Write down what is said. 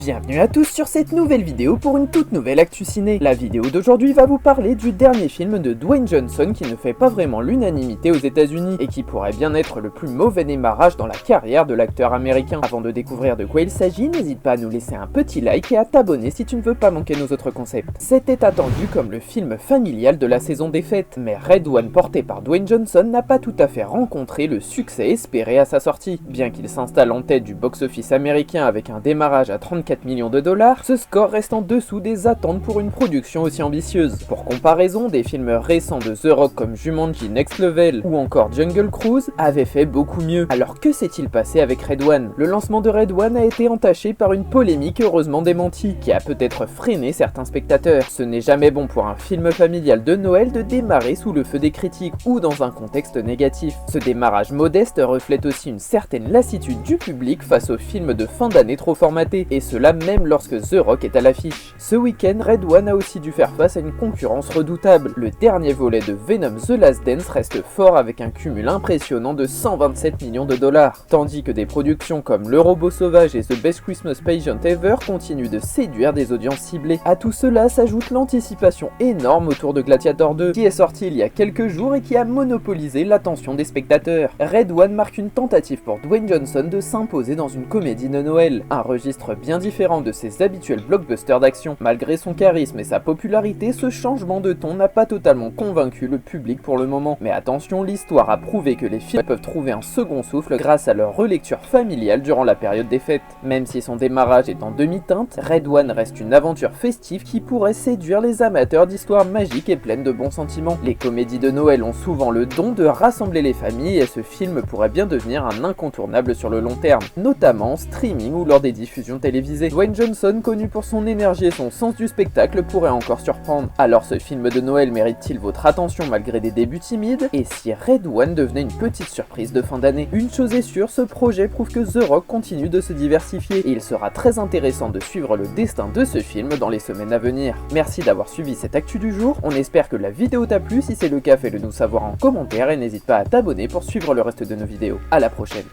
Bienvenue à tous sur cette nouvelle vidéo pour une toute nouvelle actu ciné. La vidéo d'aujourd'hui va vous parler du dernier film de Dwayne Johnson qui ne fait pas vraiment l'unanimité aux États-Unis et qui pourrait bien être le plus mauvais démarrage dans la carrière de l'acteur américain. Avant de découvrir de quoi il s'agit, n'hésite pas à nous laisser un petit like et à t'abonner si tu ne veux pas manquer nos autres concepts. C'était attendu comme le film familial de la saison des fêtes, mais Red One porté par Dwayne Johnson n'a pas tout à fait rencontré le succès espéré à sa sortie. Bien qu'il s'installe en tête du box-office américain avec un démarrage à 34 millions de dollars, ce score reste en dessous des attentes pour une production aussi ambitieuse. Pour comparaison, des films récents de The Rock comme Jumanji Next Level ou encore Jungle Cruise avaient fait beaucoup mieux. Alors que s'est-il passé avec Red One? Le lancement de Red One a été entaché par une polémique heureusement démentie, qui a peut-être freiné certains spectateurs. Ce n'est jamais bon pour un film familial de Noël de démarrer sous le feu des critiques ou dans un contexte négatif. Ce démarrage modeste reflète aussi une certaine lassitude du public face aux films de fin d'année trop formatés, et cela même lorsque The Rock est à l'affiche. Ce week-end, Red One a aussi dû faire face à une concurrence redoutable. Le dernier volet de Venom The Last Dance reste fort avec un cumul impressionnant de 127 millions de dollars, tandis que des productions comme Le Robot Sauvage et The Best Christmas Pageant Ever continuent de séduire des audiences ciblées. À tout cela s'ajoute l'anticipation énorme autour de Gladiator 2, qui est sorti il y a quelques jours et qui a monopolisé l'attention des spectateurs. Red One marque une tentative pour Dwayne Johnson de s'imposer dans une comédie de Noël, un registre bien différent de ses habituels blockbusters d'action. Malgré son charisme et sa popularité, ce changement de ton n'a pas totalement convaincu le public pour le moment. Mais attention, l'histoire a prouvé que les films peuvent trouver un second souffle grâce à leur relecture familiale durant la période des fêtes. Même si son démarrage est en demi-teinte, Red One reste une aventure festive qui pourrait séduire les amateurs d'histoires magiques et pleines de bons sentiments. Les comédies de Noël ont souvent le don de rassembler les familles et ce film pourrait bien devenir un incontournable sur le long terme, notamment en streaming ou lors des diffusions télévisées. Dwayne Johnson, connu pour son énergie et son sens du spectacle, pourrait encore surprendre. Alors ce film de Noël mérite-t-il votre attention malgré des débuts timides? Et si Red One devenait une petite surprise de fin d'année? Une chose est sûre, ce projet prouve que The Rock continue de se diversifier et il sera très intéressant de suivre le destin de ce film dans les semaines à venir. Merci d'avoir suivi cette actu du jour, on espère que la vidéo t'a plu, si c'est le cas fais-le nous savoir en commentaire et n'hésite pas à t'abonner pour suivre le reste de nos vidéos. À la prochaine.